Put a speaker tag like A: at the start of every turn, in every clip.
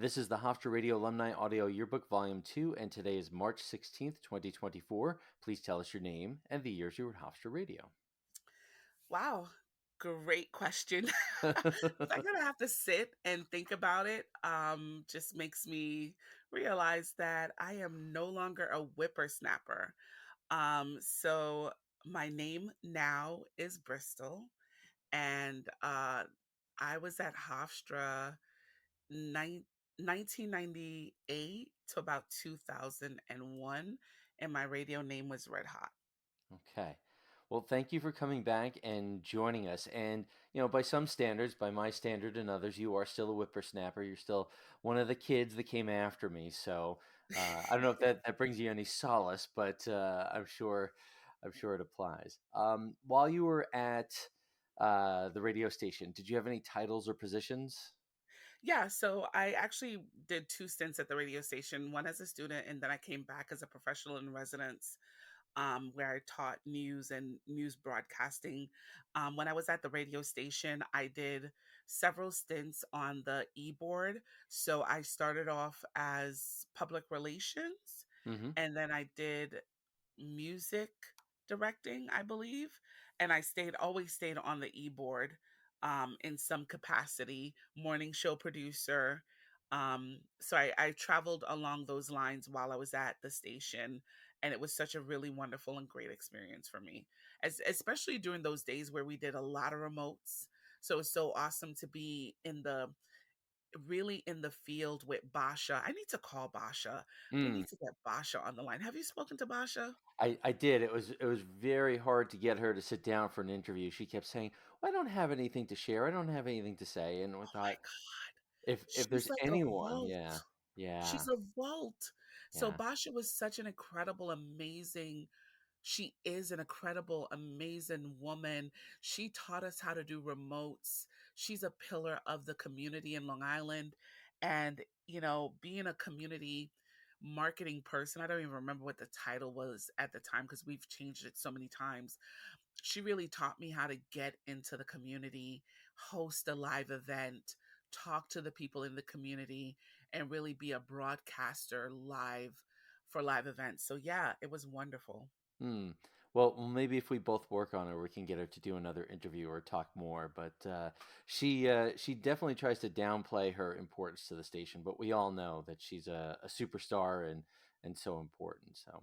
A: This is the Hofstra Radio Alumni Audio Yearbook Volume 2, and today is March 16th, 2024. Please tell us your name and the years you were at Hofstra Radio.
B: Wow, great question. I'm gonna have to sit and think about it. Just makes me realize that I am no longer a whippersnapper. So my name now is Bristol, and I was at Hofstra nine, 1998 to about 2001, and my radio name was Red Hot.
A: Okay. Well, thank you for coming back and joining us. And, by some standards, by my standard and others, you are still a whippersnapper. You're still one of the kids that came after me. So I don't know if that brings you any solace, but I'm sure it applies. While you were at the radio station, did you have any titles or positions?
B: Yeah, so I actually did 2 stints at the radio station, one as a student, and then I came back as a professional in residence, where I taught news and news broadcasting. When I was at the radio station, I did several stints on the e-board. So I started off as public relations,
A: Mm-hmm.
B: and then I did music directing, I believe, and I always stayed on the e-board in some capacity, morning show producer. So I traveled along those lines while I was at the station, and it was such a really wonderful and great experience for me, especially during those days where we did a lot of remotes. So it's so awesome to be really in the field with Basha. I need to call Basha. We need to get Basha on the line. Have you spoken to Basha?
A: I did. It was very hard to get her to sit down for an interview. She kept saying, "Well, I don't have anything to share. I don't have anything to say." And I
B: Oh my
A: thought,
B: god.
A: if
B: She's
A: there's
B: like a
A: anyone,
B: vault.
A: yeah,
B: She's
A: yeah,
B: a vault. So
A: yeah.
B: Basha was such an incredible, amazing she is an incredible, amazing woman. She taught us how to do remotes. She's a pillar of the community in Long Island. And, being a community marketing person, I don't even remember what the title was at the time because we've changed it so many times. She really taught me how to get into the community, host a live event, talk to the people in the community, and really be a broadcaster live for live events. So, yeah, it was wonderful.
A: Hmm. Well, maybe if we both work on her, we can get her to do another interview or talk more. But she definitely tries to downplay her importance to the station. But we all know that she's a superstar and so important. So,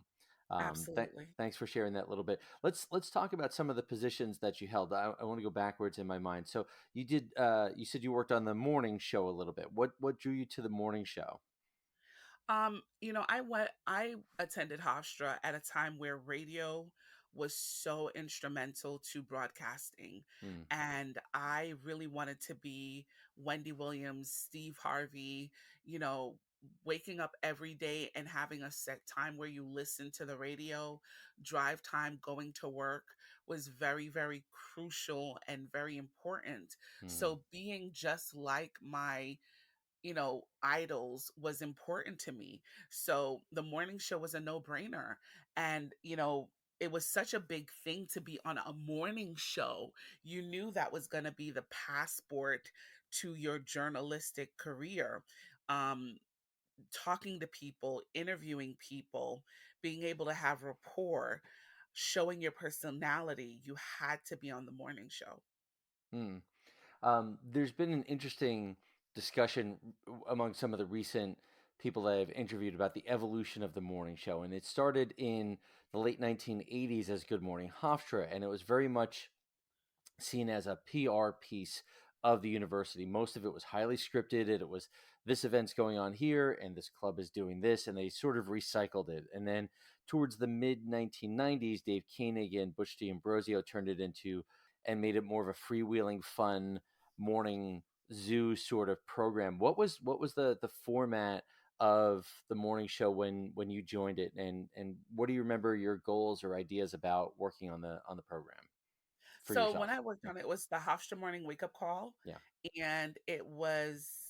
B: Absolutely.
A: thanks for sharing that little bit. Let's talk about some of the positions that you held. I want to go backwards in my mind. So you did. You said you worked on the morning show a little bit. What drew you to the morning show?
B: I attended Hofstra at a time where radio was so instrumental to broadcasting.
A: Hmm.
B: And I really wanted to be Wendy Williams, Steve Harvey, you know, waking up every day and having a set time where you listen to the radio. Drive time going to work was very, very crucial and very important.
A: Hmm.
B: So being just like my idols was important to me. So the morning show was a no-brainer. And, it was such a big thing to be on a morning show. You knew that was going to be the passport to your journalistic career. Um, Talking to people, interviewing people, being able to have rapport, showing your personality, you had to be on the morning show.
A: Hmm. There's been an interesting discussion among some of the recent people that I've interviewed about the evolution of the morning show. And it started in the late 1980s as Good Morning Hofstra, and it was very much seen as a PR piece of the university. Most of it was highly scripted, and it was this event's going on here, and this club is doing this, and they sort of recycled it. And then towards the mid 1990s, Dave Koenig and Butch D'Ambrosio turned it into and made it more of a freewheeling, fun morning zoo sort of program. What was the format of the morning show when you joined it, and what do you remember your goals or ideas about working on the program for
B: So when
A: yourself?
B: I worked
A: Yeah.
B: on it, it was the Hofstra Morning Wake Up Call,
A: Yeah.
B: and it was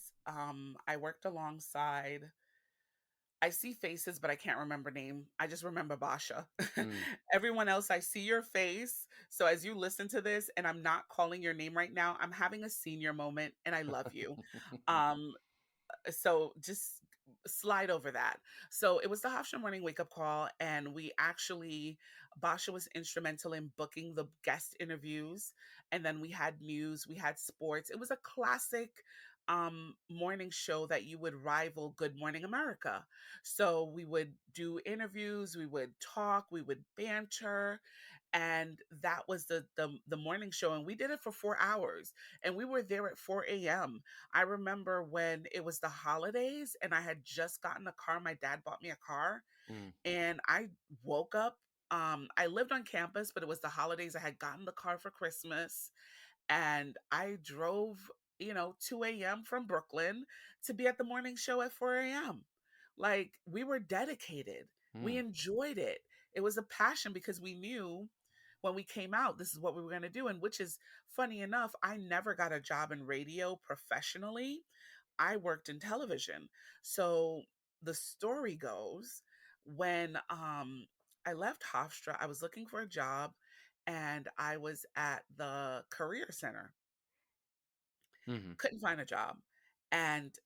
B: I worked alongside. I see faces, but I can't remember name. I just remember Basha.
A: Mm.
B: Everyone else, I see your face. So as you listen to this, and I'm not calling your name right now, I'm having a senior moment, and I love you. Um, So just slide over that. So it was the Hofstra Morning Wake Up Call, and we actually, Basha was instrumental in booking the guest interviews, and then we had news, we had sports. It was a classic morning show that you would rival Good Morning America. So we would do interviews, we would talk, we would banter, and that was the morning show, and we did it for 4 hours, and we were there at 4 a.m. I remember when it was the holidays and I had just gotten a car. My dad bought me a car,
A: Mm,
B: and I woke up. I lived on campus, but it was the holidays. I had gotten the car for Christmas, and I drove, 2 a.m. from Brooklyn to be at the morning show at 4 a.m. Like, we were dedicated. We
A: mm,
B: enjoyed it. It was a passion because we knew when we came out, this is what we were going to do. And which is funny enough, I never got a job in radio professionally. I worked in television. So the story goes, when I left Hofstra, I was looking for a job, and I was at the career center.
A: mhm,
B: Couldn't find a job. And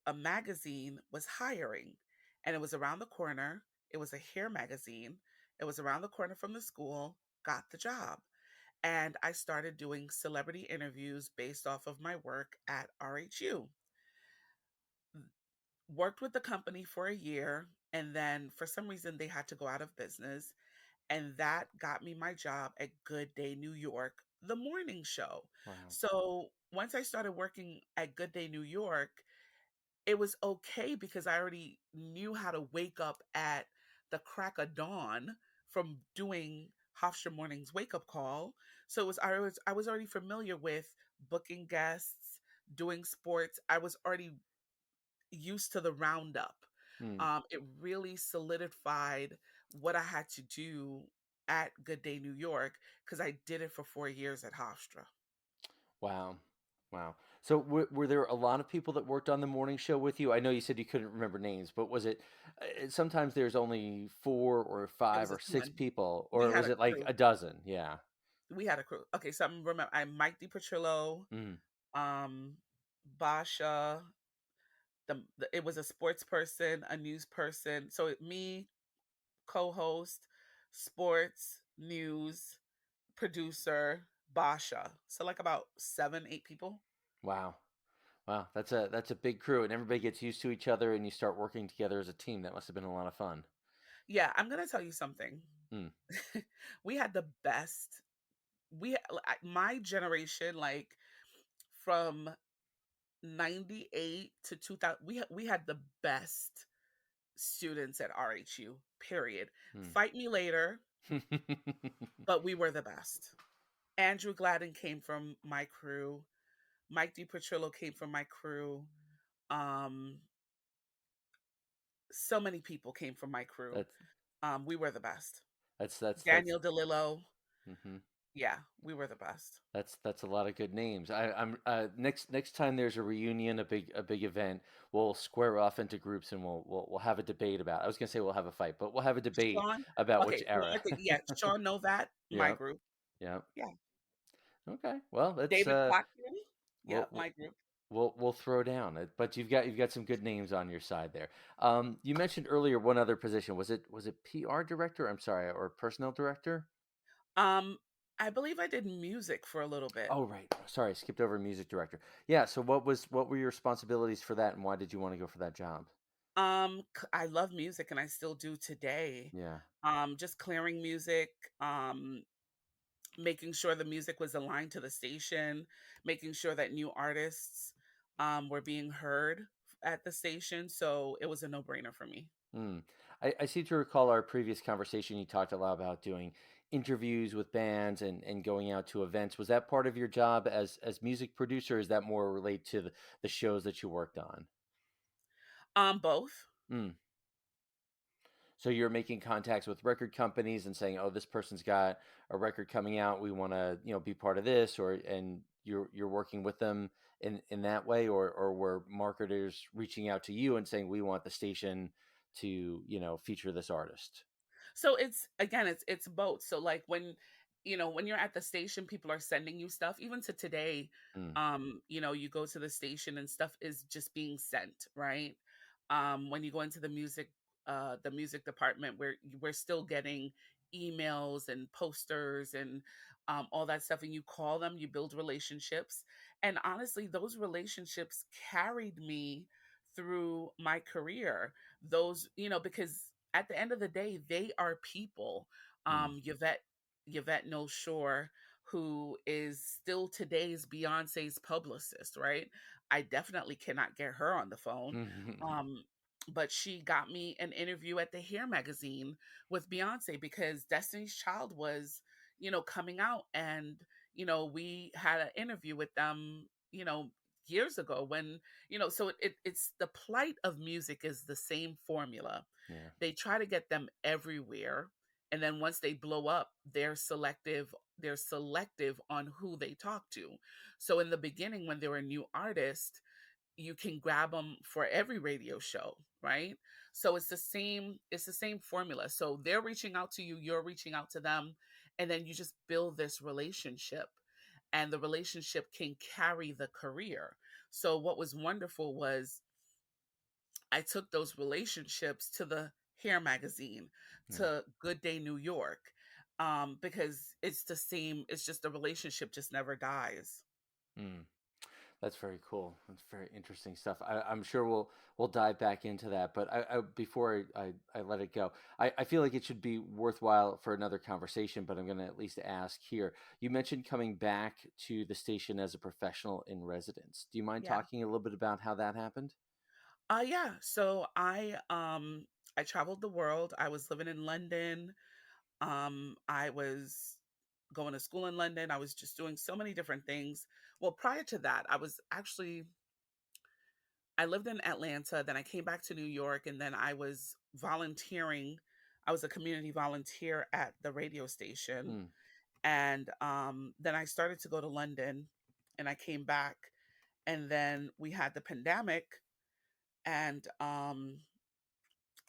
B: a magazine was hiring, and it was around the corner. It was a hair magazine. It was around the corner from the school. Got the job. And I started doing celebrity interviews based off of my work at RHU. Worked with the company for a year, and then for some reason they had to go out of business, and that got me my job at Good Day New York, the morning show.
A: wow.
B: So once I started working at Good Day New York, it was okay because I already knew how to wake up at the crack of dawn from doing Hofstra Morning's Wake Up Call. So I was already familiar with booking guests, doing sports. I was already used to the roundup.
A: Mm,
B: It really solidified what I had to do at Good Day New York because I did it for 4 years at Hofstra.
A: wow. Wow. So were there a lot of people that worked on the morning show with you? I know you said you couldn't remember names, but was it sometimes there's only four or
B: It
A: five
B: was a
A: or six
B: ton.
A: people,
B: We
A: or
B: had
A: was
B: a
A: it like
B: crew.
A: a dozen? Yeah.
B: We had a crew. Okay, so I'm Mike DiPetrillo,
A: Mm,
B: um, Basha. It was a sports person, a news person. So me, co-host, sports, news, producer, Basha. So like about 7, 8 people.
A: wow. Wow. That's a big crew, and everybody gets used to each other, and you start working together as a team. That must have been a lot of fun.
B: Yeah, I'm gonna tell you something.
A: Mm,
B: We had the best. My generation, like from 98 to 2000, we had the best students at RHU, period. Fight me later,
A: mm.
B: but we were the best. Andrew Gladden came from my crew. Mike DiPetrillo came from my crew. Um, so many people came from my crew.
A: That's
B: We were the best.
A: that's
B: Daniel DeLillo.
A: hmm
B: Yeah, we were the best.
A: that's a lot of good names. I'm next time there's a reunion, a big event, we'll square off into groups and we'll have a debate about. I was gonna say we'll have a fight, but we'll have a debate
B: Sean.
A: about which
B: Okay, so
A: era.
B: I think, yeah, Sean Novat, my
A: Yep,
B: group.
A: yep.
B: Yeah.
A: Okay. Well, let's
B: David Plotkin. Yeah,
A: we'll we'll
B: my group.
A: we'll throw down. But you've got some good names on your side there. You mentioned earlier one other position. Was it PR director? I'm sorry, or personnel director?
B: Um, I believe I did music for a little bit.
A: Oh, right. Sorry, I skipped over music director. Yeah. So what were your responsibilities for that, and why did you want to go for that job?
B: I love music and I still do today.
A: Yeah.
B: Just clearing music, um, making sure the music was aligned to the station, making sure that new artists were being heard at the station. So it was a no-brainer for me.
A: Hmm. I seem to recall our previous conversation. You talked a lot about doing interviews with bands and going out to events. Was that part of your job as music producer? Or is that more relate to the shows that you worked on?
B: Both.
A: Hmm. So you're making contacts with record companies and saying, "Oh, this person's got a record coming out. We want to, be part of this," or and you're working with them in that way, or were marketers reaching out to you and saying, "We want the station to, feature this artist."
B: So it's again, it's both. So like when when you're at the station, people are sending you stuff. Even to today,
A: Mm,
B: you go to the station and stuff is just being sent, right? When you go into the music department, where we're still getting emails and posters and all that stuff, and you call them, you build relationships. And honestly, those relationships carried me through my career. Because at the end of the day, they are people.
A: mm,
B: Yvette No Shore, who is still today's Beyonce's publicist, right? I definitely cannot get her on the phone.
A: mm,
B: Um, but she got me an interview at the Hair magazine with Beyonce because Destiny's Child was, coming out, and we had an interview with them, years ago when, so it's the plight of music is the same formula.
A: yeah.
B: They try to get them everywhere, and then once they blow up, they're selective on who they talk to. So in the beginning, when they were a new artist, you can grab them for every radio show, right? So it's the same formula. So they're reaching out to you, you're reaching out to them, and then you just build this relationship, and the relationship can carry the career. So what was wonderful was I took those relationships to the Hair magazine,
A: Mm,
B: to Good Day New York, because it's the same. It's just the relationship just never dies.
A: mm. That's very cool. That's very interesting stuff. I'm sure we'll dive back into that. But before I let it go, I feel like it should be worthwhile for another conversation. But I'm going to at least ask here. You mentioned coming back to the station as a professional in residence. Do you mind
B: Yeah.
A: talking a little bit about how that happened?
B: Yeah. So I traveled the world. I was living in London. I was going to school in London. I was just doing so many different things. Well, prior to that, I lived in Atlanta, then I came back to New York, and then I was volunteering. I was a community volunteer at the radio station.
A: Mm,
B: And then I started to go to London, and I came back, and then we had the pandemic, and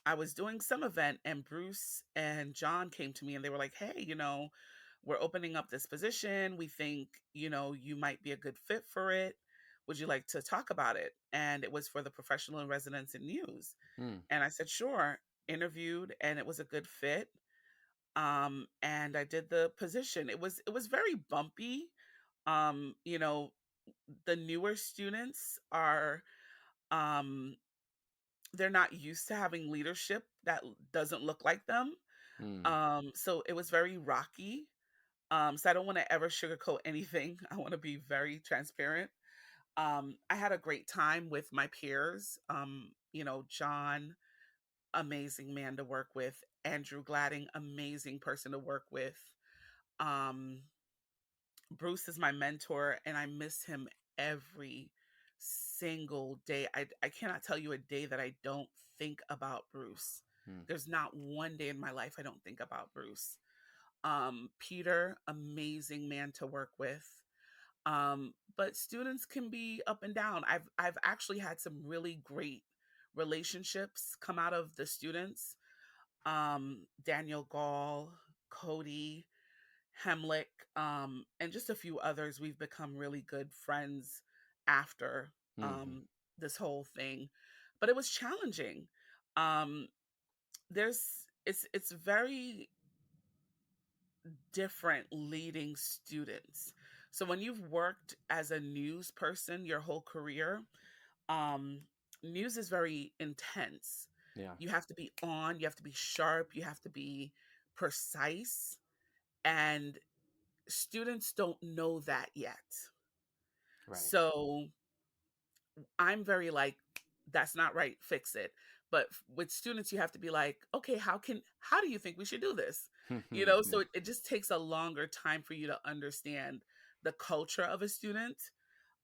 B: I was doing some event, and Bruce and John came to me, and they were like, "Hey, we're opening up this position. We think, you might be a good fit for it. Would you like to talk about it?" And it was for the professional in residence in news.
A: mm,
B: And I said, "Sure." Interviewed, and it was a good fit. And I did the position. It was very bumpy. Um, you know, the newer students are um they're not used to having leadership that doesn't look like them.
A: mm,
B: So it was very rocky. So I don't want to ever sugarcoat anything. I want to be very transparent. I had a great time with my peers. John, amazing man to work with. Andrew Gladding, amazing person to work with. Um, Bruce is my mentor, and I miss him every single day. I cannot tell you a day that I don't think about Bruce.
A: mm,
B: There's not one day in my life I don't think about Bruce. Peter, amazing man to work with. But students can be up and down. I've actually had some really great relationships come out of the students. Daniel Gall, Cody, Hemlick, and just a few others. We've become really good friends after
A: mm,
B: this whole thing, but it was challenging. Um, there's it's very different leading students. So when you've worked as a news person your whole career, um, news is very intense.
A: yeah.
B: You have to be on, you have to be sharp, you have to be precise, and students don't know that yet.
A: Right.
B: So I'm very like, that's not right, fix it. But with students, you have to be like, okay, how do you think we should do this? So
A: Yeah.
B: it just takes a longer time for you to understand the culture of a student.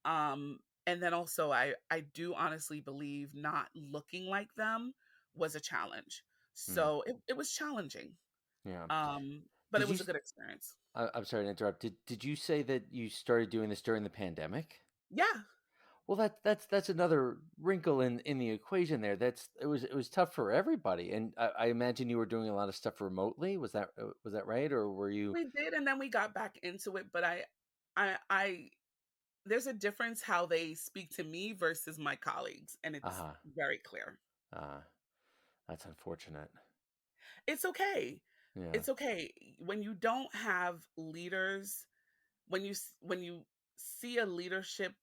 B: And then also I do honestly believe not looking like them was a challenge.
A: Mm,
B: So it was challenging.
A: yeah.
B: But
A: Did
B: it
A: you?
B: was a good experience.
A: I'm sorry to interrupt. Did you say that you started doing this during the pandemic?
B: Yeah.
A: Well, that's another wrinkle in the equation there. It was tough for everybody, and I imagine you were doing a lot of stuff remotely. Was that right, or were you?
B: We did, and then we got back into it, but I there's a difference how they speak to me versus my colleagues, and it's
A: Uh-huh.
B: very clear.
A: Uh, that's unfortunate.
B: It's okay.
A: Yeah.
B: It's okay. When you don't have leaders, when you see a leadership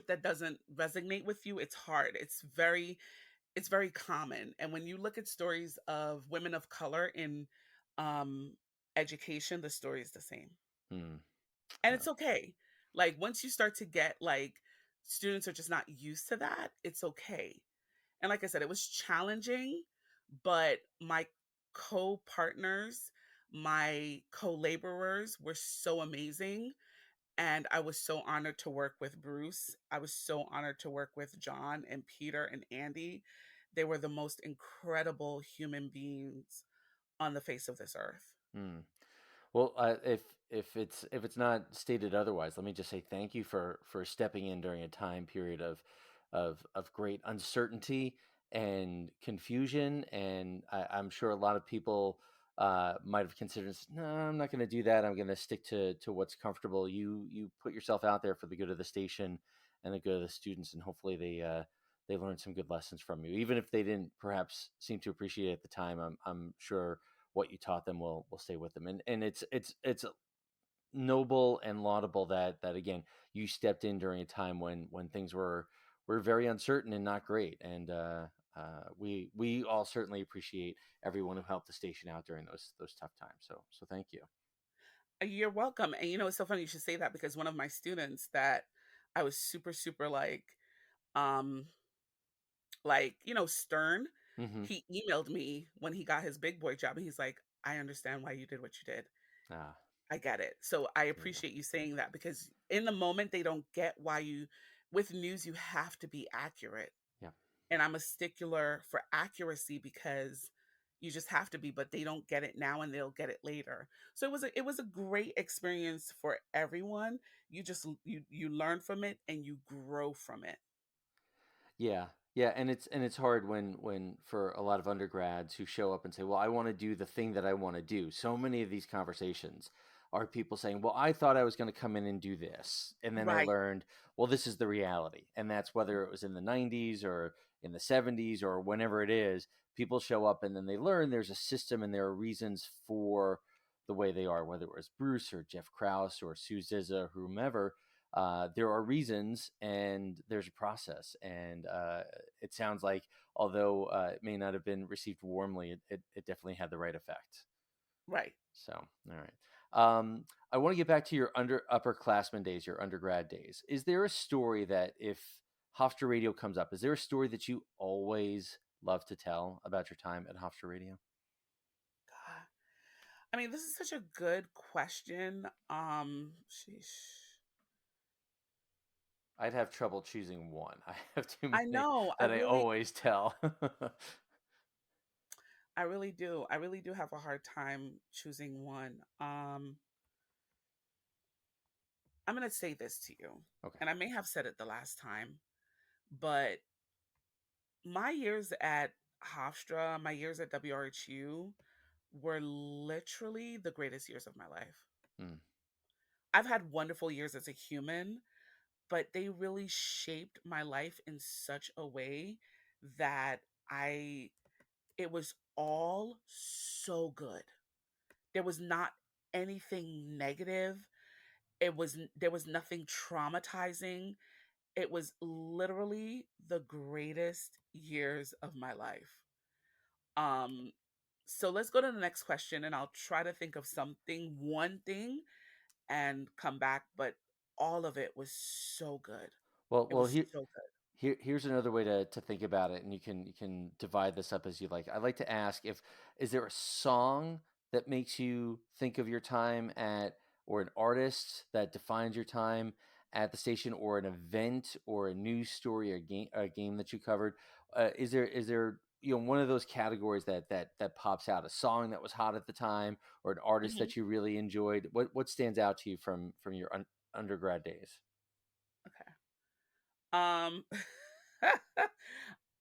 B: that doesn't resonate with you, it's hard. It's very common. And when you look at stories of women of color in um education, the story is the same.
A: Hmm.
B: And
A: Yeah.
B: it's okay. Like once you start to get like students are just not used to that, it's okay. And like I said, it was challenging, but my co-partners, my co-laborers were so amazing. And I was so honored to work with Bruce. I was so honored to work with John and Peter and Andy. They were the most incredible human beings on the face of this earth.
A: Hmm. Well, if it's not stated otherwise, let me just say thank you for stepping in during a time period of great uncertainty and confusion, and I'm sure a lot of people might have considered, no, I'm not going to do that. I'm going to stick to what's comfortable. You put yourself out there for the good of the station and the good of the students, and hopefully they learned some good lessons from you, even if they didn't perhaps seem to appreciate it at the time. I'm sure what you taught them will stay with them, and it's noble and laudable that again you stepped in during a time when things were very uncertain and not great, and we all certainly appreciate everyone who helped the station out during those tough times. So thank you.
B: You're welcome. And you know, it's so funny you should say that because one of my students that I was super, super um, stern,
A: Hmm.
B: he emailed me when he got his big boy job and he's like, I understand why you did what you did.
A: Ah,
B: I get it. So I
A: there you go.
B: appreciate you saying that because in the moment they don't get why with news you have to be accurate.
A: Yeah.
B: And I'm a stickler for accuracy because you just have to be, but they don't get it now and they'll get it later. So it was a great experience for everyone. You learn from it and you grow from it.
A: Yeah, yeah, and it's hard when for a lot of undergrads who show up and say, "Well, I want to do the thing that I want to do." So many of these conversations are people saying, "Well, I thought I was going to come in and do this, and then I
B: Right,
A: learned, well, this is the reality." And that's whether it was in the 90s or in the 70s or whenever it is, people show up and then they learn there's a system and there are reasons for the way they are, whether it was Bruce or Jeff Krause or Sue Zizza, whomever. There are reasons and there's a process. And it sounds like, although it may not have been received warmly, it definitely had the right effect.
B: right.
A: So, all right. I want to get back to your upperclassmen days, your undergrad days. Is there a story that if Hofstra Radio comes up, is there a story that you always love to tell about your time at Hofstra Radio?
B: God. I mean, this is such a good question. Sheesh.
A: I'd have trouble choosing one. I have too
B: I
A: many
B: know.
A: that I always tell.
B: I really do. I really do have a hard time choosing one. I'm going to say this to you,
A: Okay.
B: and I may have said it the last time, but my years at Hofstra, my years at WRHU were literally the greatest years of my life.
A: Mm,
B: I've had wonderful years as a human, but they really shaped my life in such a way that I it was all so good. There was not anything negative. There was nothing traumatizing. It was literally the greatest years of my life. Um so let's go to the next question and I'll try to think of something, one thing and come back, but all of it was so good.
A: well,
B: It
A: well,
B: was
A: here,
B: so good.
A: here's another way to think about it, and you can divide this up as you like. I'd like to ask, if is there a song that makes you think of your time at, or an artist that defines your time at the station, or an event, or a news story, or game that you covered? Is there one of those categories that pops out? A song that was hot at the time, or an artist
B: Mhm.
A: that you really enjoyed? What stands out to you from your undergrad days?
B: Okay. Um,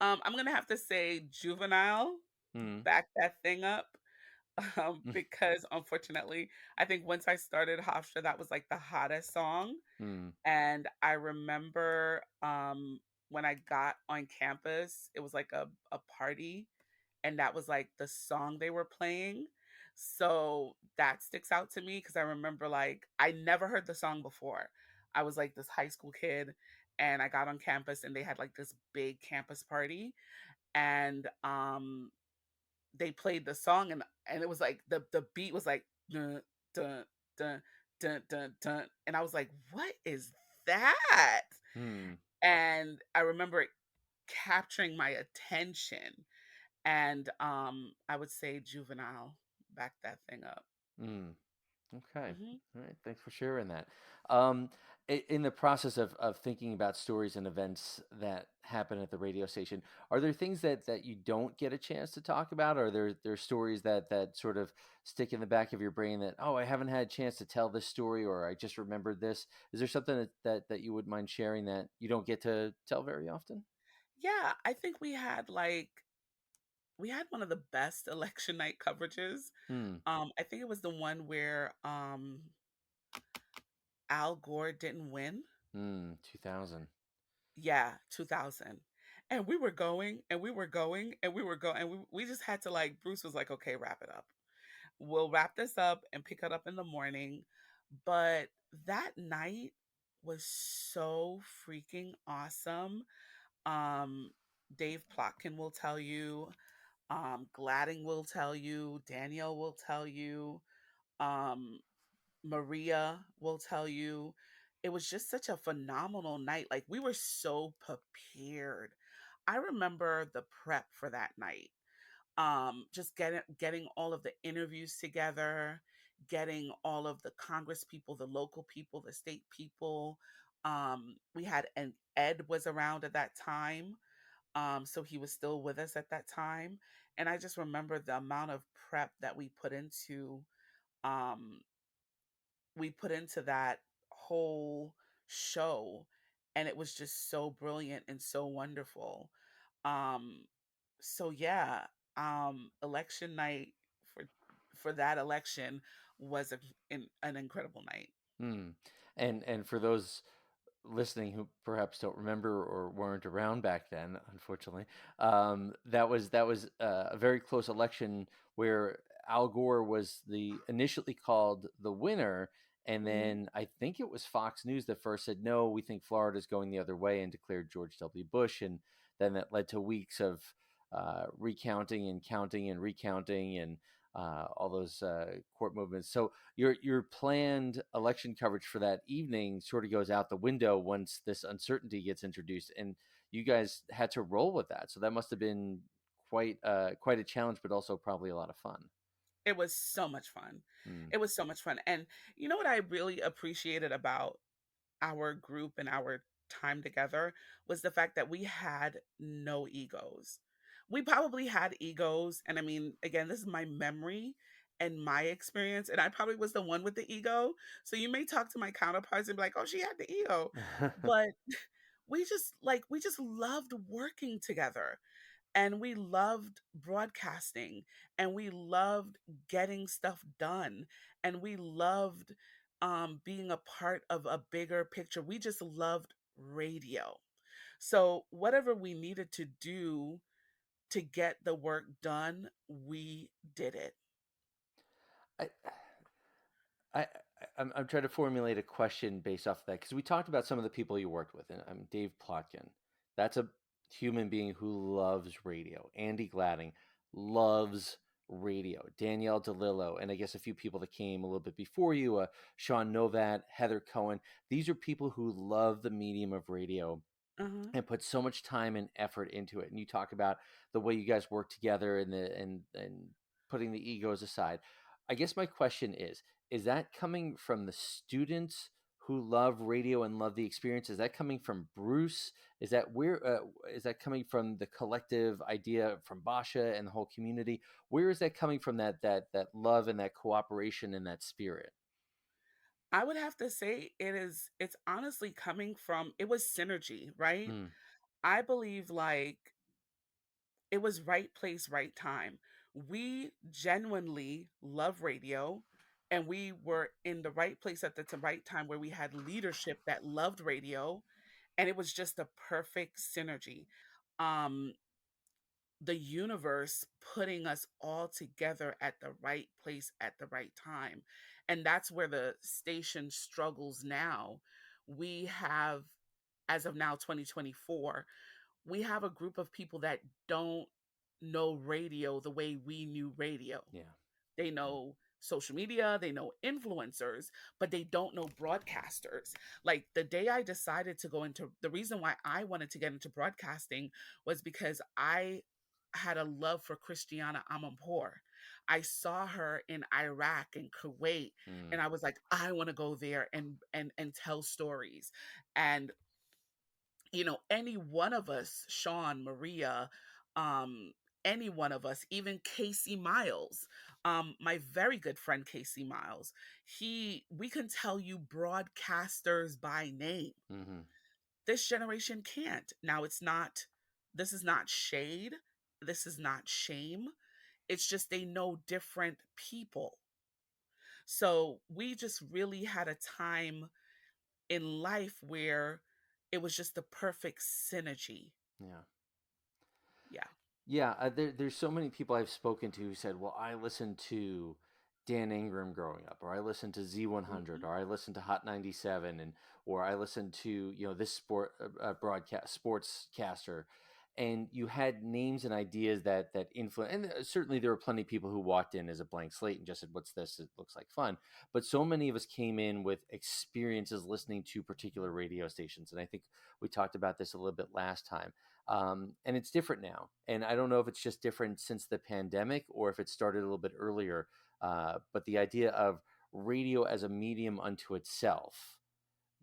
B: I'm gonna have to say Juvenile,
A: Mm,
B: Back That Thing Up, because unfortunately, I think once I started Hofstra, that was like the hottest song.
A: mm,
B: And I remember when I got on campus, it was like a party, and that was like the song they were playing. So that sticks out to me because I remember like I never heard the song before. I was like this high school kid, and I got on campus and they had like this big campus party, and they played the song, and it was like the beat was like dun dun dun dun dun dun, and I was like, what is that?
A: mm,
B: And I remember it capturing my attention, and I would say Juvenile, Back That Thing Up.
A: mm. Okay.
B: Hmm.
A: All right. Thanks for sharing that. Um, in the process of thinking about stories and events that happen at the radio station, are there things that you don't get a chance to talk about? Or there stories that sort of stick in the back of your brain that, oh, I haven't had a chance to tell this story, or I just remembered this? Is there something that you would mind sharing that you don't get to tell very often?
B: Yeah, I think we had one of the best election night coverages.
A: Hmm.
B: I think it was the one where Al Gore didn't win.
A: Hmm. 2000.
B: Yeah, 2000. And we were going and we were going and we were going and we just had to like Bruce was like, okay, wrap it up. We'll wrap this up and pick it up in the morning. But that night was so freaking awesome. Um Dave Plotkin will tell you, Gladding will tell you, Danielle will tell you, um, Maria will tell you. It was just such a phenomenal night. Like we were so prepared. I remember the prep for that night. Just getting all of the interviews together, getting all of the Congress people, the local people, the state people. We had and Ed was around at that time. So he was still with us at that time. And I just remember the amount of prep that um we put into that whole show, and it was just so brilliant and so wonderful. um so yeah, election night for that election was an incredible night.
A: Hmm. And for those listening who perhaps don't remember or weren't around back then, unfortunately, that was a very close election where Al Gore was the initially called the winner, and
B: Hmm.
A: then I think it was Fox News that first said no, we think Florida's going the other way, and declared George W. Bush, and then that led to weeks of recounting and counting and recounting and all those court movements. So your planned election coverage for that evening sort of goes out the window once this uncertainty gets introduced, and you guys had to roll with that. So that must have been quite a challenge, but also probably a lot of fun.
B: It was so much fun.
A: Mm.
B: It was so much fun. And you know what I really appreciated about our group and our time together was the fact that we had no egos. We probably had egos. And I mean, again, this is my memory and my experience. And I probably was the one with the ego. So you may talk to my counterparts and be like, oh, she had the ego. But we just loved working together, and we loved broadcasting, and we loved getting stuff done, and we loved being a part of a bigger picture. We just loved radio. So whatever we needed to do to get the work done, we did it.
A: I, I, I'm trying to formulate a question based off of that, because we talked about some of the people you worked with, and I'm Dave Plotkin. That's a human being who loves radio. Andy Gladding loves radio. Danielle DeLillo, and I guess a few people that came a little bit before you, Sean Novat, Heather Cohen. These are people who love the medium of radio
B: Uh-huh.
A: and put so much time and effort into it. And you talk about the way you guys work together and putting the egos aside. I guess my question is that coming from the students who love radio and love the experience? Is that coming from Bruce? Is that coming from the collective idea from Basha and the whole community? Where is that coming from, that love and that cooperation and that spirit?
B: I would have to say it's honestly coming from, it was synergy, right?
A: Mm,
B: I believe like it was right place, right time. We genuinely love radio, and we were in the right place at the right time where we had leadership that loved radio, and it was just a perfect synergy. Um the universe putting us all together at the right place at the right time. And that's where the station struggles now. We have, as of now, 2024, we have a group of people that don't know radio the way we knew radio.
A: yeah.
B: They know social media, they know influencers, but they don't know broadcasters. Like the day I decided to go into, the reason why I wanted to get into broadcasting was because I had a love for Christiana Amanpour. I saw her in Iraq and Kuwait,
A: Mm,
B: and I was like, I want to go there and tell stories. And any one of us, Sean, Maria, um, any one of us, even Casey Miles, my very good friend Casey Miles, we can tell you broadcasters by name.
A: mm-hmm.
B: This generation can't. Now this is not shade, this is not shame. It's just they know different people. So we just really had a time in life where it was just the perfect synergy.
A: Yeah.
B: Yeah.
A: Yeah, there's so many people I've spoken to who said, "Well, I listened to Dan Ingram growing up, or I listened to Z100,
B: Mhm.
A: or I listened to Hot 97, and or I listened to this sport broadcast sportscaster," and you had names and ideas that influence. And certainly there were plenty of people who walked in as a blank slate and just said, "What's this? It looks like fun." But so many of us came in with experiences listening to particular radio stations, and I think we talked about this a little bit last time, and it's different now. And I don't know if it's just different since the pandemic or if it started a little bit earlier. But the idea of radio as a medium unto itself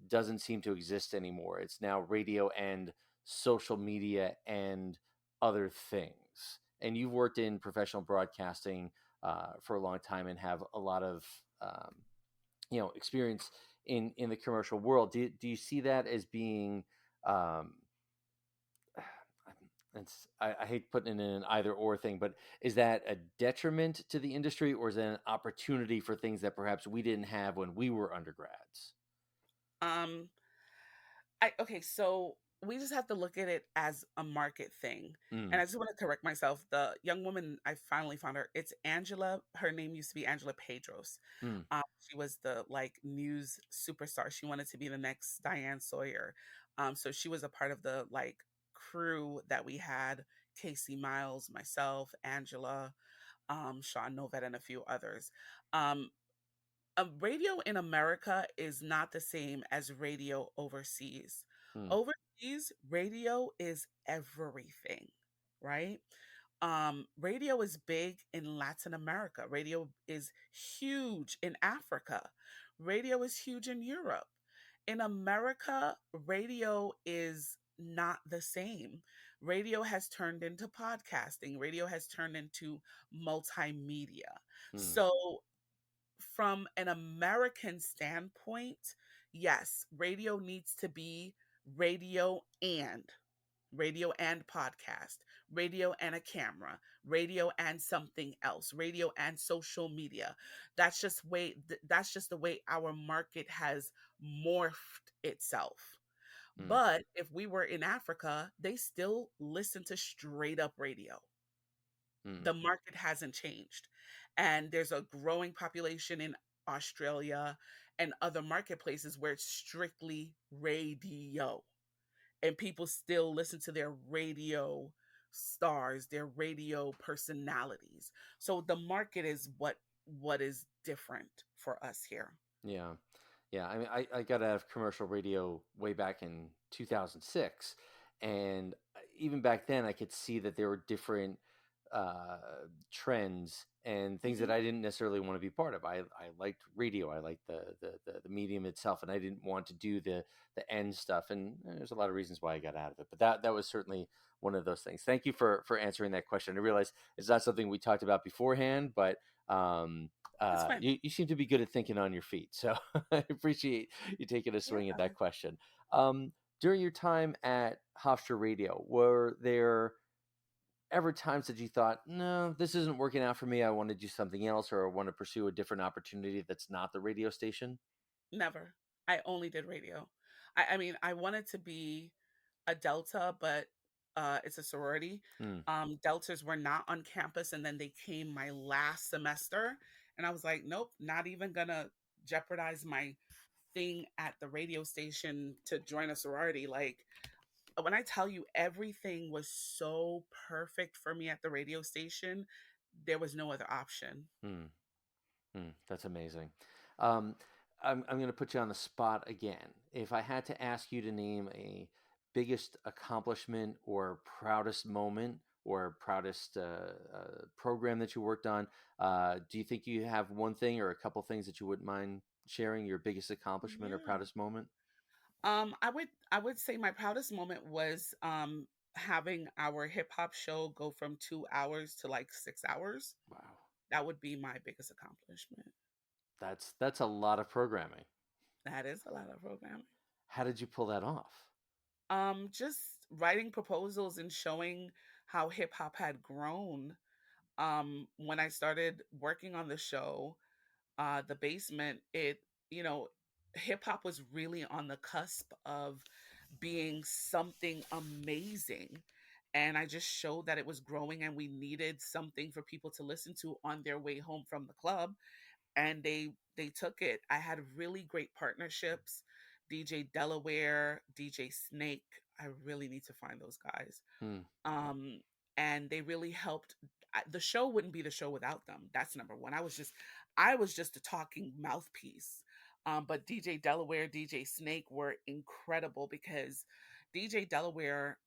A: doesn't seem to exist anymore. It's now radio and social media and other things. And you've worked in professional broadcasting for a long time and have a lot of experience in the commercial world. Do you see that as being um, I hate putting it in an either or thing, but is that a detriment to the industry, or is that an opportunity for things that perhaps we didn't have when we were undergrads?
B: Um, so we just have to look at it as a market thing. And
A: Mm,
B: I just want to correct myself. The young woman, I finally found her. It's Angela. Her name used to be Angela Pedros.
A: mm,
B: She was the like news superstar. She wanted to be the next Diane Sawyer. So she was a part of the like crew that we had: Casey Miles, myself, Angela, Sean Novett, and a few others. Um, Radio in America is not the same as radio overseas.
A: mm,
B: Overseas, radio is everything, right? Radio is big in Latin America. Radio is huge in Africa. Radio is huge in Europe. In America, radio is not the same. Radio has turned into podcasting. Radio has turned into multimedia.
A: mm,
B: So from an American standpoint, yes, radio needs to be radio and radio and podcast, radio and a camera, radio and something else, radio and social media. That's just the way our market has morphed itself.
A: mm,
B: But if we were in Africa, they still listen to straight up radio.
A: mm,
B: The market hasn't changed. And there's a growing population in Australia and other marketplaces where it's strictly radio. And people still listen to their radio stars, their radio personalities. So the market is what is different for us here.
A: yeah. Yeah, I mean, I got out of commercial radio way back in 2006, and even back then, I could see that there were different uh, trends and things that
B: Mhm.
A: I didn't necessarily want to be part of. I liked radio, I liked the medium itself, and I didn't want to do the end stuff. And there's a lot of reasons why I got out of it, but that was certainly one of those things. Thank you for answering that question. I realize it's not something we talked about beforehand, but
B: It's fun.
A: You seem to be good at thinking on your feet, so I appreciate you taking a swing at
B: Yeah.
A: that question. Um, During your time at Hofstra Radio, were there ever times that you thought, no, this isn't working out for me, I want to do something else, or I want to pursue a different opportunity that's not the radio station?
B: Never. I only did radio. I mean, I wanted to be a Delta, but it's a sorority.
A: Hmm.
B: Deltas were not on campus, and then they came my last semester, and I was like, nope, not even gonna jeopardize my thing at the radio station to join a sorority. Like when I tell you everything was so perfect for me at the radio station, there was no other option.
A: Hmm. That's amazing. Um, I'm going to put you on the spot again. If I had to ask you to name a biggest accomplishment or proudest moment or proudest program that you worked on, do you think you have one thing or a couple things that you wouldn't mind sharing? Your biggest accomplishment or
B: Yeah.
A: proudest moment?
B: I would say my proudest moment was having our hip hop show go from 2 hours to like 6 hours.
A: Wow,
B: That would be my biggest accomplishment.
A: that's a lot of programming.
B: That is a lot of programming.
A: How did you pull that off?
B: Just writing proposals and showing how hip hop had grown. When I started working on the show, the basement, you know, hip hop was really on the cusp of being something amazing. And I just showed that it was growing and we needed something for people to listen to on their way home from the club. And they took it. I had really great partnerships. DJ Delaware, DJ Snake. I really need to find those guys.
A: Hmm.
B: um and they really helped. The show wouldn't be the show without them. That's number one. I was just a talking mouthpiece. But DJ Delaware, DJ Snake were incredible because DJ Delaware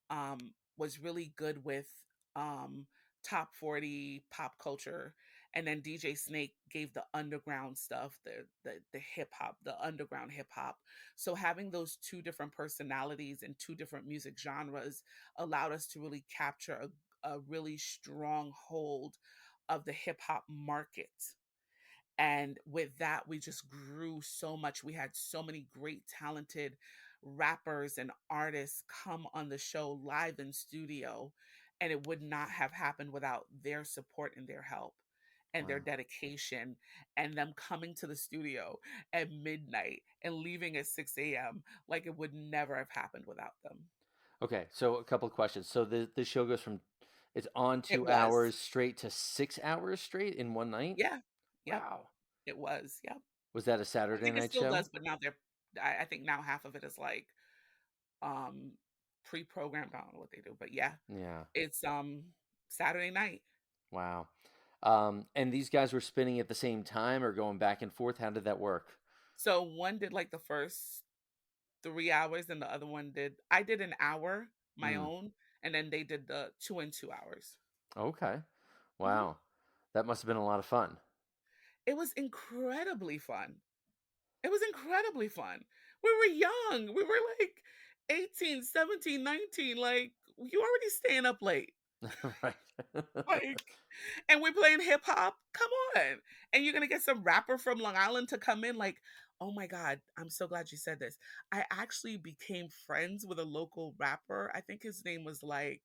B: was really good with um top 40 pop culture, and then DJ Snake gave the underground stuff, the hip hop, the underground hip hop. So having those two different personalities and two different music genres allowed us to really capture a really strong hold of the hip hop market. And with that, we just grew so much. We had so many great, talented rappers and artists come on the show live in studio. And it would not have happened without their support and their help and their
A: Wow.
B: dedication, and them coming to the studio at midnight and leaving at 6 a.m. Like it would never have happened without them.
A: Okay, so a couple of questions. So the show goes from it's on
B: It
A: two
B: was.
A: hours straight to 6 hours straight in one night.
B: Yeah. Yep.
A: Wow.
B: It was. Yep.
A: Was that a
B: I
A: Saturday
B: think it
A: night
B: still
A: show?
B: does, but now I think now half of it is like um pre-programmed. I don't know what they do, but yeah,
A: Yeah.
B: it's Saturday night.
A: Wow. And these guys were spinning at the same time or going back and forth. How did that work?
B: So one did like the first 3 hours, and the other one did. I did an hour, my
A: Hmm.
B: own, and then they did the 2 and 2 hours.
A: Okay.
B: Mhm.
A: Wow. That must have been a lot of fun.
B: It was incredibly fun. It was incredibly fun. We were young. We were like 18, 17, 19. Like you already staying up late.
A: Right.
B: Like, and we're playing hip hop. Come on. And you're gonna get some rapper from Long Island to come in. Like, oh my God, I'm so glad you said this. I actually became friends with a local rapper. I think his name was like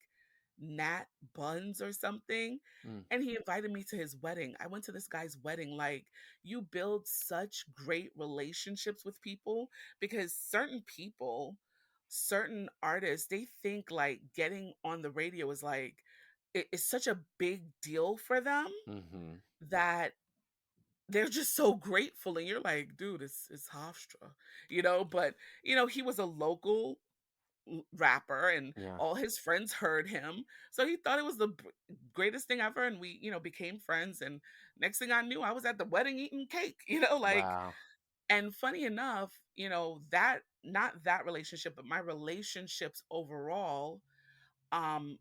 B: Nat Buns or something.
A: Hmm.
B: And he invited me to his wedding. I went to this guy's wedding. Like, you build such great relationships with people because certain people, certain artists, they think like getting on the radio is like, it's such a big deal for them
A: Mm-hmm.
B: that they're just so grateful. And you're like, dude, it's Hofstra, but he was a local rapper, and
A: Yeah.
B: all his friends heard him. So he thought it was the greatest thing ever. And we, became friends. And next thing I knew, I was at the wedding eating cake, like,
A: Wow.
B: and funny enough, that, not that relationship, but my relationships overall, um,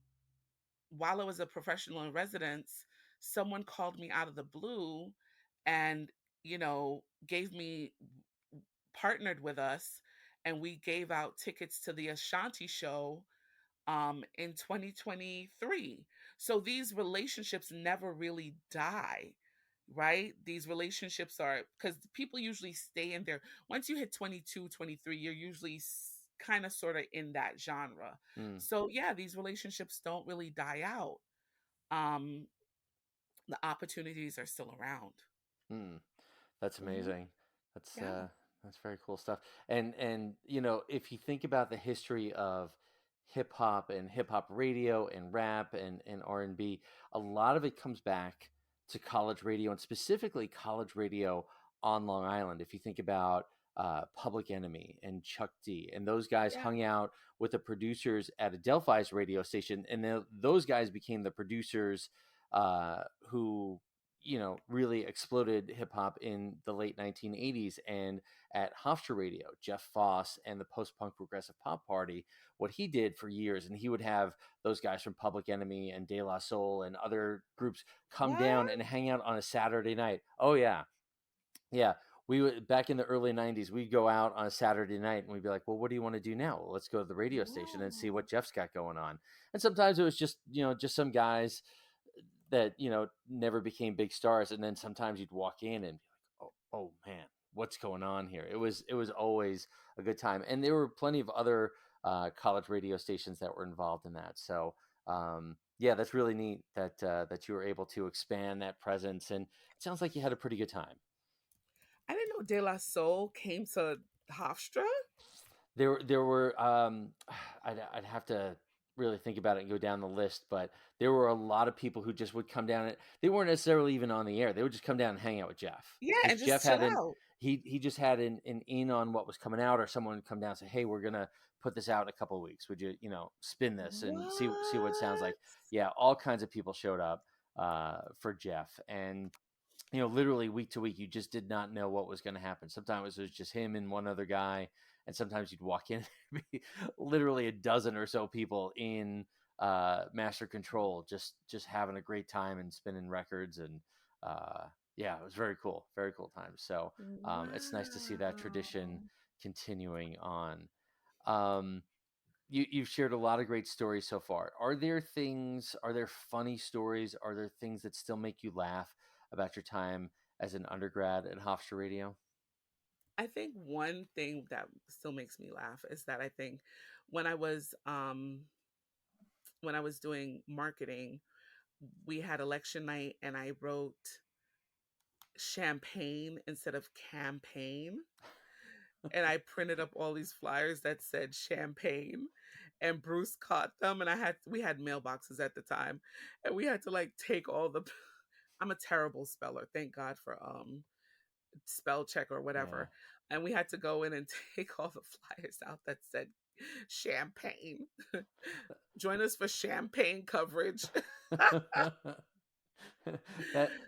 B: while I was a professional in residence, someone called me out of the blue and, gave me, partnered with us, and we gave out tickets to the Ashanti show in 2023. So these relationships never really die. right? These relationships are, because people usually stay in there. Once you hit 22, 23, you're usually kind of sort of in that genre.
A: Mm,
B: So yeah, these relationships don't really die out. Um, the opportunities are still around.
A: mm. That's
B: Hmm.
A: amazing. That's
B: Yeah.
A: uh, that's very cool stuff. And if you think about the history of hip hop radio and rap and R&B, a lot of it comes back to college radio and specifically college radio on Long Island. If you think about Public Enemy and Chuck D, and those guys
B: Yeah.
A: hung out with the producers at Adelphi's radio station, and those guys became the producers who really exploded hip hop in the late 1980s. And at Hofstra Radio, Jeff Foss and the post punk progressive pop party, what he did for years, and he would have those guys from Public Enemy and De La Soul and other groups come down
B: What?
A: and hang out on a Saturday night. Oh, yeah. Yeah. We would, back in the early 90s, we'd go out on a Saturday night and we'd be like, well, what do you want to do now? Well, let's go to the radio station and see
B: Whoa.
A: what Jeff's got going on. And sometimes it was just some guys that never became big stars, and then sometimes you'd walk in and be like, oh man, what's going on here? It was always a good time, and there were plenty of other college radio stations that were involved in that. So yeah, that's really neat that you were able to expand that presence, and it sounds like you had a pretty good time.
B: I didn't know De La Soul came to Hofstra.
A: There were I'd have to really think about it and go down the list, but there were a lot of people who just would come down and they weren't necessarily even on the air. They would just come down and hang out with Jeff
B: Yeah,
A: because
B: and
A: Jeff
B: just
A: had
B: chill
A: an
B: out.
A: he just had an in on what was coming out, or someone would come down and say, hey, we're gonna put this out in a couple of weeks. Would you spin this and see what it sounds like?
B: What?
A: Yeah, all kinds of people showed up for Jeff, and literally week to week, you just did not know what was going to happen. Sometimes it was just him and one other guy, and sometimes you'd walk in, be literally a dozen or so people in master control, just having a great time and spinning records, and uh, yeah, it was very cool times. So it's nice to see that tradition
B: Wow.
A: continuing on. Um, you've shared a lot of great stories so far. Are there funny stories? Are there things that still make you laugh about your time as an undergrad at Hofstra Radio?
B: I think one thing that still makes me laugh is that I think when I was um when I was doing marketing, we had election night and I wrote champagne instead of campaign. And I printed up all these flyers that said champagne. And Bruce caught them, and we had mailboxes at the time, and we had to like take all the. I'm a terrible speller. Thank God for spell check or
A: Yeah.
B: whatever. And we had to go in and take all the flyers out that said champagne. Join us for champagne coverage.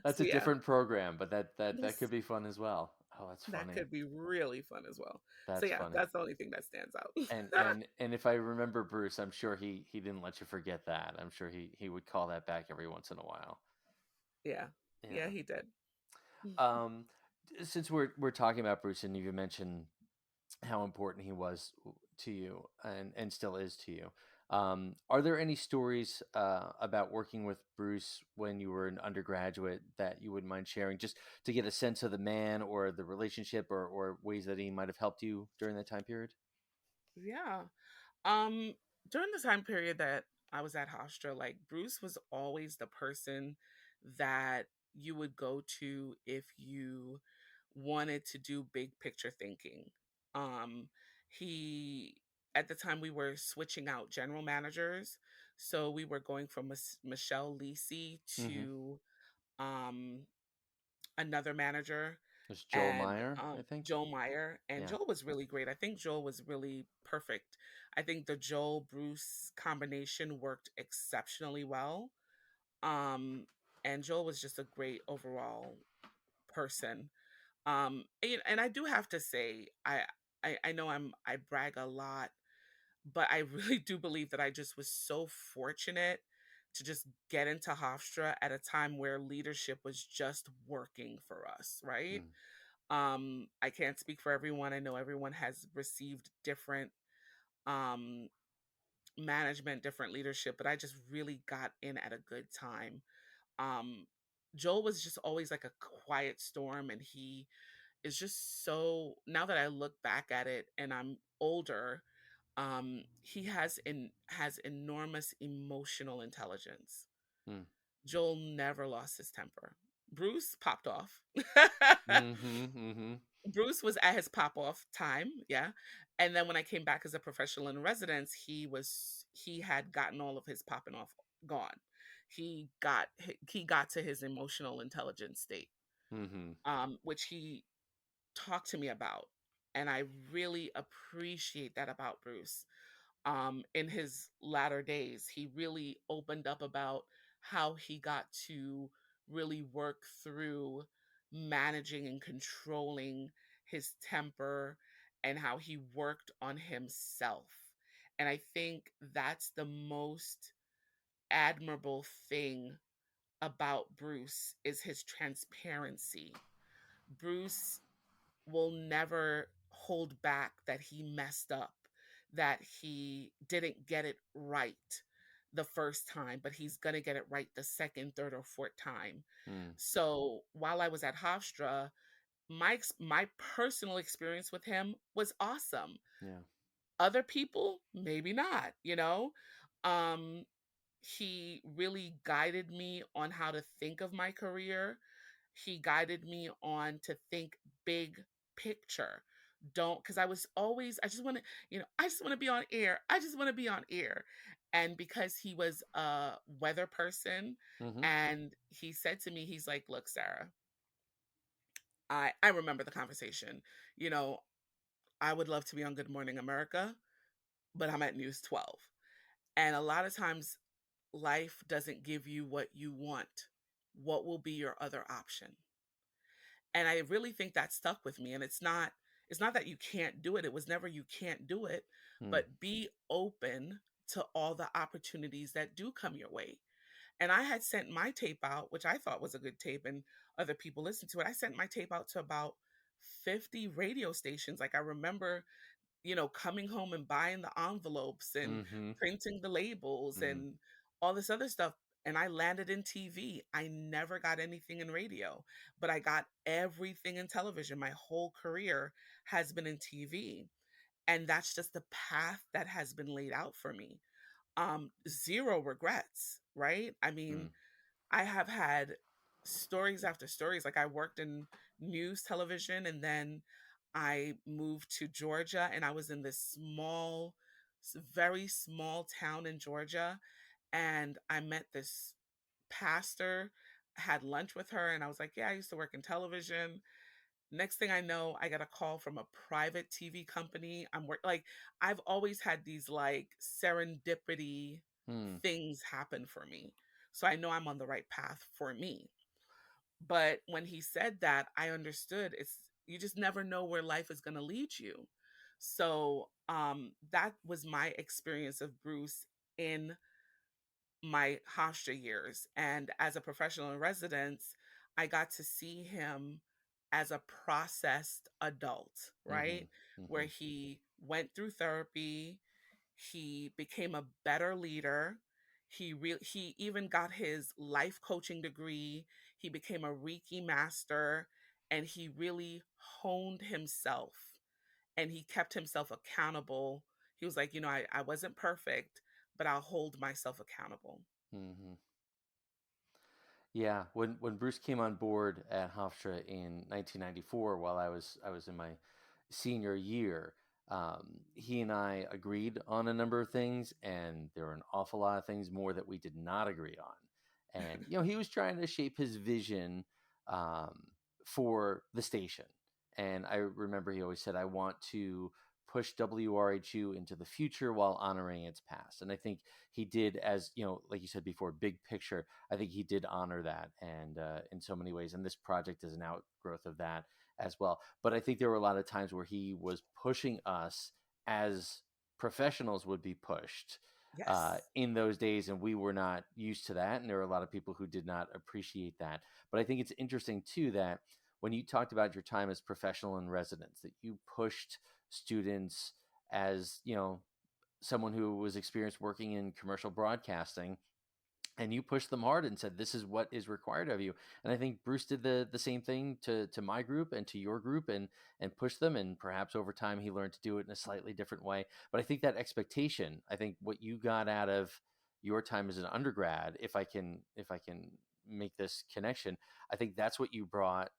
A: That's
B: So
A: a
B: yeah,
A: different program, but that could
B: this
A: be fun as well. Oh, that's
B: that
A: funny.
B: could be really fun as well. So
A: That's
B: yeah,
A: funny.
B: that's the only thing that stands out.
A: And if I remember Bruce, I'm sure he didn't let you forget that. I'm sure he would call that back every once in a while.
B: Yeah. Yeah,
A: Yeah.
B: he did.
A: Um, since we're talking about Bruce, and you mentioned how important he was to you and still is to you. Are there any stories about working with Bruce when you were an undergraduate that you wouldn't mind sharing, just to get a sense of the man or the relationship, or ways that he might have helped you during that time period?
B: Yeah. Um, During the time period that I was at Hofstra, like Bruce was always the person that you would go to if you wanted to do big picture thinking. He At the time we were switching out general managers, so we were going from Michelle Lisi
A: Mm-hmm.
B: to um another manager,
A: There's Joel
B: and
A: Meyer, I think.
B: Joel Meyer. And
A: Yeah.
B: Joel was really great. I think Joel was really perfect. I think the Joel Bruce combination worked exceptionally well. Um, and Joel was just a great overall person. And I do have to say, I know I brag a lot, but I really do believe that I just was so fortunate to just get into Hofstra at a time where leadership was just working for us, right?
A: Mm.
B: I can't speak for everyone. I know everyone has received different um, management, different leadership, but I just really got in at a good time. Um, Joel was just always like a quiet storm, and he is just so, now that I look back at it and I'm older, he has enormous emotional intelligence.
A: Mm.
B: Joel never lost his temper. Bruce popped off.
A: Mm-hmm. Mm-hmm.
B: Bruce was at his pop off time, yeah. And then when I came back as a professional in residence, he had gotten all of his popping off gone. He got to his emotional intelligence state,
A: Mm-hmm.
B: which he talked to me about, and I really appreciate that about Bruce. In his latter days, he really opened up about how he got to really work through managing and controlling his temper, and how he worked on himself. And I think that's the most admirable thing about Bruce is his transparency. Bruce will never hold back that he messed up, that he didn't get it right the first time, but he's going to get it right the second, third, or fourth time.
A: Mm.
B: So while I was at Hofstra, my personal experience with him was awesome.
A: Yeah.
B: Other people, maybe not, you know? Um, he really guided me on how to think of my career. He guided me on to think big picture. Don't, because I was always, I just want to, I just want to be on air. I just want to be on air. And because he was a weather person,
A: Mm-hmm.
B: and he said to me, he's like, look, Sarah, I remember the conversation. You know, I would love to be on Good Morning America, but I'm at News 12. And a lot of times life doesn't give you what you want. What will be your other option? And I really think that stuck with me. And it's not that you can't do it. It was never you can't do it,
A: Mm.
B: but be open to all the opportunities that do come your way. And I had sent my tape out, which I thought was a good tape, and other people listened to it. I sent my tape out to about 50 radio stations. Like, I remember, coming home and buying the envelopes and
A: Mm-hmm.
B: printing the labels
A: Mm.
B: and all this other stuff. And I landed in TV. I never got anything in radio, but I got everything in television. My whole career has been in TV. And that's just the path that has been laid out for me. Zero regrets, right? I mean,
A: Mm.
B: I have had stories after stories. Like, I worked in news television, and then I moved to Georgia, and I was in this very small town in Georgia. And I met this pastor, had lunch with her, and I was like, yeah, I used to work in television. Next thing I know, I got a call from a private TV company. Like, I've always had these like serendipity
A: Mm.
B: things happen for me. So I know I'm on the right path for me. But when he said that, I understood, it's, you just never know where life is going to lead you. So that was my experience of Bruce in my Hofstra years. And as a professional in residence, I got to see him as a processed adult,
A: Mm-hmm.
B: right? Where
A: Mm-hmm.
B: he went through therapy, he became a better leader. He even got his life coaching degree. He became a Reiki master, and he really honed himself, and he kept himself accountable. He was like, I wasn't perfect, but I'll hold myself accountable.
A: Mm-hmm. Yeah, when Bruce came on board at Hofstra in 1994, while I was in my senior year, he and I agreed on a number of things, and there were an awful lot of things more that we did not agree on. And he was trying to shape his vision um, for the station. And I remember he always said, "I want to push WRHU into the future while honoring its past." And I think he did, as like you said before, big picture. I think he did honor that, and in so many ways. And this project is an outgrowth of that as well. But I think there were a lot of times where he was pushing us as professionals would be pushed
B: Yes.
A: in those days, and we were not used to that. And there were a lot of people who did not appreciate that. But I think it's interesting too that when you talked about your time as professional in residence, that you pushed students as someone who was experienced working in commercial broadcasting, and you pushed them hard and said, this is what is required of you. And I think Bruce did the same thing to my group and to your group, and pushed them, and perhaps over time he learned to do it in a slightly different way. But I think that expectation, I think what you got out of your time as an undergrad, if I can make this connection, I think that's what you brought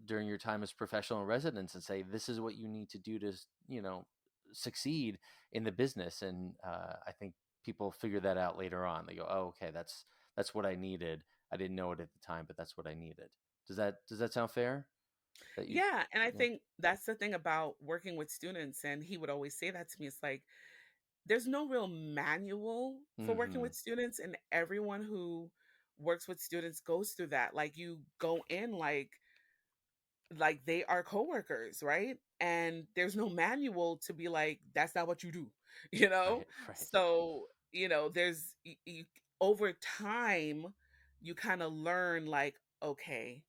A: during your time as professional residents, and say, this is what you need to do to, you know, succeed in the business. And I think people figure that out later on. They go, oh, okay, that's what I needed. I didn't know it at the time, but that's what I needed. Does that sound fair? That you
B: Yeah, and I
A: Yeah.
B: think that's the thing about working with students, and he would always say that to me. It's like there's no real manual for working
A: Mm-hmm.
B: with students, and everyone who works with students goes through that. Like you go in like they are coworkers, right? And there's no manual to be like, that's not what you do, you know?
A: Right. Right.
B: So, there's you, over time, you kind of learn like, okay,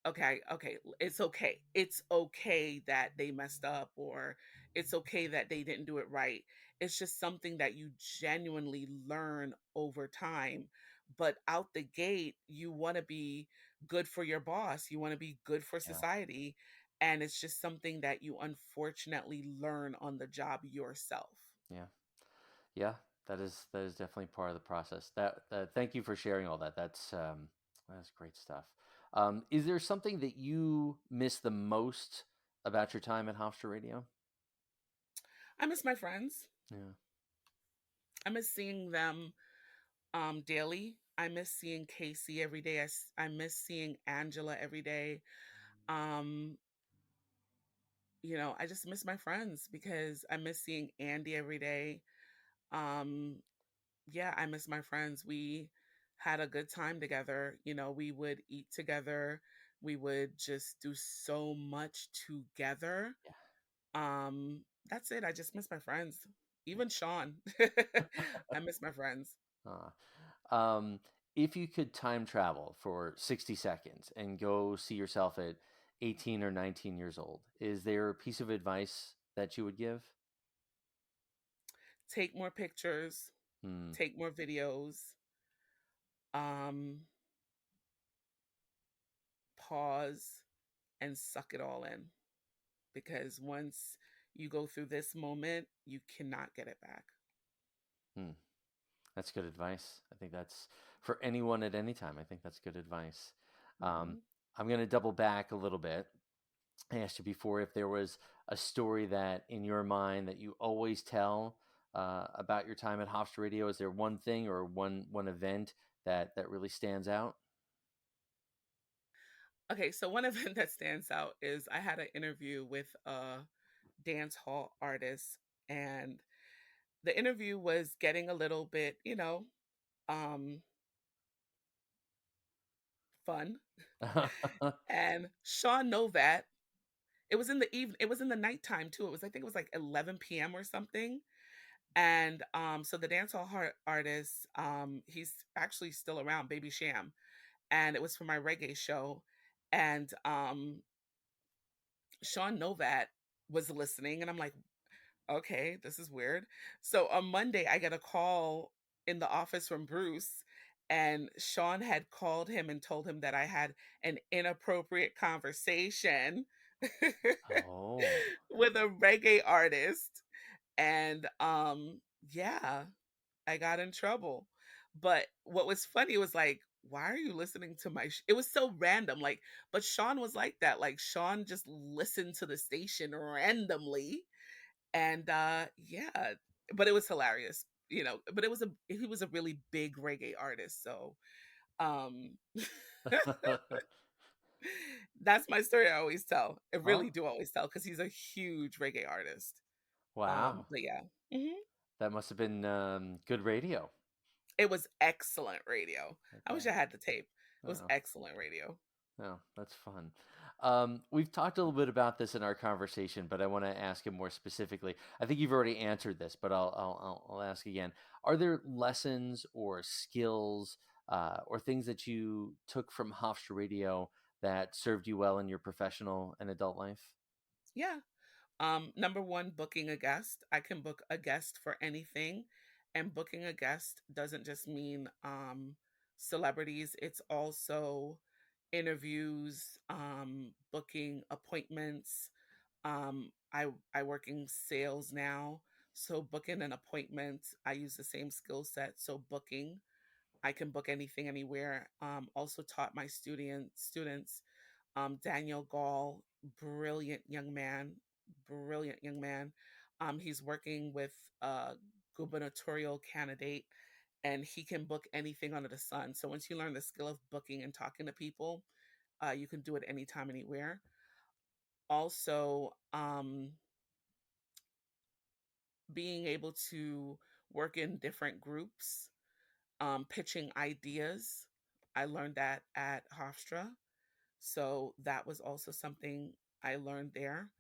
B: okay, it's okay. It's okay that they messed up, or it's okay that they didn't do it right. It's just something that you genuinely learn over time. But out the gate, you want to be good for your boss, you want to be good for
A: Yeah.
B: society. And it's just something that you unfortunately learn on the job yourself.
A: Yeah. Yeah. That is definitely part of the process. That Thank you for sharing all that. That's great stuff. Is there something that you miss the most about your time at Hofstra Radio?
B: I miss my friends.
A: Yeah.
B: I miss seeing them daily. I miss seeing Casey every day. I miss seeing Angela every day. Um, I just miss my friends because I miss seeing Andy every day. Um, yeah, I miss my friends. We had a good time together. We would eat together. We would just do so much together. That's it. I just miss my friends. Even Sean. I miss my friends.
A: Yeah. Um, if you could time travel for 60 seconds and go see yourself at 18 or 19 years old, is there a piece of advice that you would give?
B: Take more pictures,
A: Hmm.
B: take more videos, um, pause and suck it all in. Because once you go through this moment, you cannot get it back.
A: Hmm. That's good advice. I think that's for anyone at any time. I think that's good advice. Um,
B: Mhm.
A: I'm going to double back a little bit. I asked you before if there was a story that in your mind that you always tell about your time at Hofstra Radio. Is there one thing or one event that really stands out?
B: Okay, so one event that stands out is I had an interview with a dance hall artist, and the interview was getting a little bit, um, fun. And Sean Novat, it was in the evening, it was in the nighttime too. I think it was like 11 p.m. or something. And so the artist, he's actually still around, Baby Sham, and it was for my reggae show. And Sean Novat was listening, and I'm like, okay, this is weird. So on Monday, I get a call in the office from Bruce, and Sean had called him and told him that I had an inappropriate conversation
A: Oh.
B: with a reggae artist. And yeah, I got in trouble. But what was funny was like, why are you listening to it was so random, like, but Sean was like that. Like Sean just listened to the station randomly. And yeah, but it was hilarious, but he was a really big reggae artist. So um that's my story I always tell. I
A: Oh,
B: really do always tell because he's a huge reggae artist.
A: wow.
B: But yeah. Mhm.
A: That must have been good radio.
B: It was excellent radio.
A: I
B: I wish
A: bet.
B: I had the tape. It was
A: Oh,
B: excellent radio.
A: no, that's fun. We've talked a little bit about this in our conversation, but I want to ask it more specifically. I think you've already answered this, but I'll ask again. Are there lessons or skills or things that you took from Hofstra Radio that served you well in your professional and adult life?
B: Yeah. Number one, booking a guest. I can book a guest for anything, And booking a guest doesn't just mean celebrities, it's also interviews, booking appointments. I work in sales now, so booking an appointment, I use the same skill set. So booking, I can book anything, anywhere. Also taught my students. Daniel Gall, brilliant young man, brilliant young man. He's working with a gubernatorial candidate, and he can book anything under the sun. So once you learn the skill of booking and talking to people, you can do it anytime, anywhere. Also, being able to work in different groups, pitching ideas. I learned that at Hofstra. So that was also something I learned there.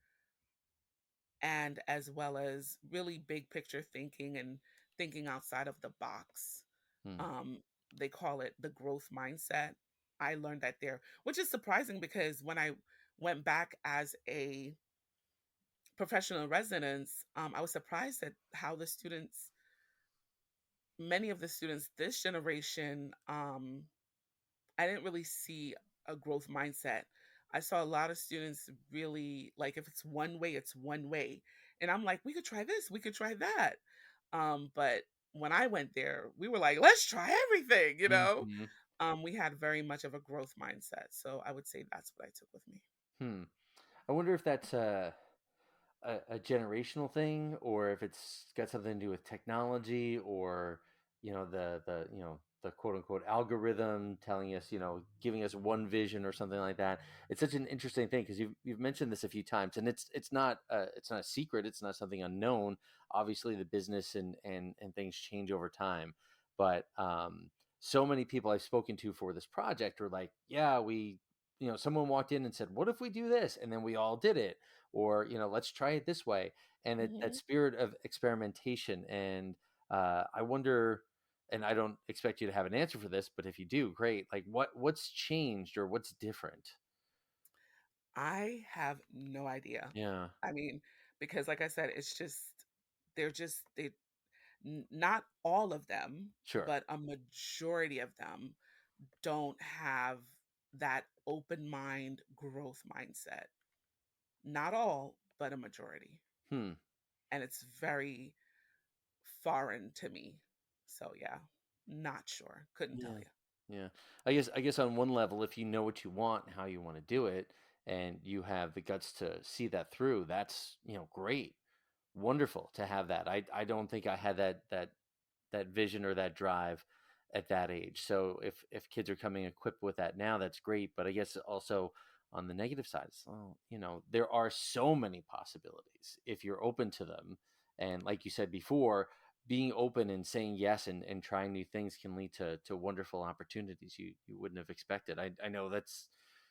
B: And as well as really big picture thinking and thinking outside of the box.
A: Hmm.
B: Um, they call it the growth mindset. I learned that there, which is surprising because when I went back as a professional resident, I was surprised at how the students, many of the students this generation, I didn't really see a growth mindset. I saw a lot of students really like, if it's one way, it's one way. And I'm like, we could try this, we could try that. But when I went there, we were like, let's try everything, you know?
A: Hmm.
B: We had very much of a growth mindset. So I would say that's what I took with me.
A: Hmm. I wonder if that's a generational thing, or if it's got something to do with technology, or the quote unquote algorithm telling us, giving us one vision or something like that. It's such an interesting thing because you've mentioned this a few times, and it's not a secret. It's not something unknown. Obviously, the business and things change over time, but so many people I've spoken to for this project are like, yeah, someone walked in and said, what if we do this, and then we all did it, or let's try it this way, and that
B: Hmm.
A: spirit of experimentation. And I wonder, and I don't expect you to have an answer for this, but if you do, great. Like, what's changed or what's different?
B: I have no idea.
A: Yeah.
B: I mean, because like I said, they not all of them,
A: Sure.
B: but a majority of them don't have that open mind growth mindset. Not all, but a majority.
A: Hmm.
B: And it's very foreign to me. So yeah, not sure. Couldn't tell
A: Yeah.
B: you.
A: Yeah. I guess on one level, if you know what you want and how you want to do it, and you have the guts to see that through, that's, great. Wonderful to have that. I don't think I had that vision or that drive at that age. So if kids are coming equipped with that now, that's great. But I guess also on the negative side, there are so many possibilities if you're open to them. And like you said before, being open and saying yes and trying new things can lead to wonderful opportunities you wouldn't have expected. I know that's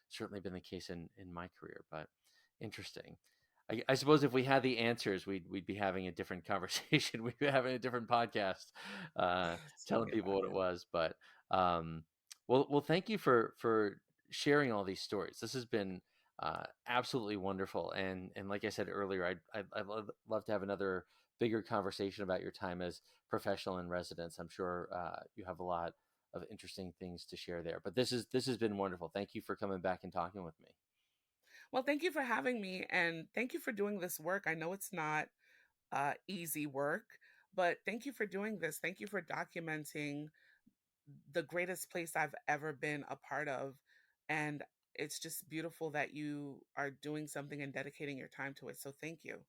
A: certainly been the case in my career, but interesting. I suppose if we had the answers, we'd be having a different conversation. We'd be having a different podcast, uh,
B: Tell
A: telling
B: me
A: people
B: about
A: what it
B: it.
A: was. But well, thank you for sharing all these stories. This has been absolutely wonderful. And like I said earlier, I'd love to have another bigger conversation about your time as professional in residence. I'm sure you have a lot of interesting things to share there. But this has been wonderful. Thank you for coming back and talking with me.
B: Well, thank you for having me, and thank you for doing this work. I know it's not easy work, but thank you for doing this. Thank you for documenting the greatest place I've ever been a part of. And it's just beautiful that you are doing something and dedicating your time to it. So thank you.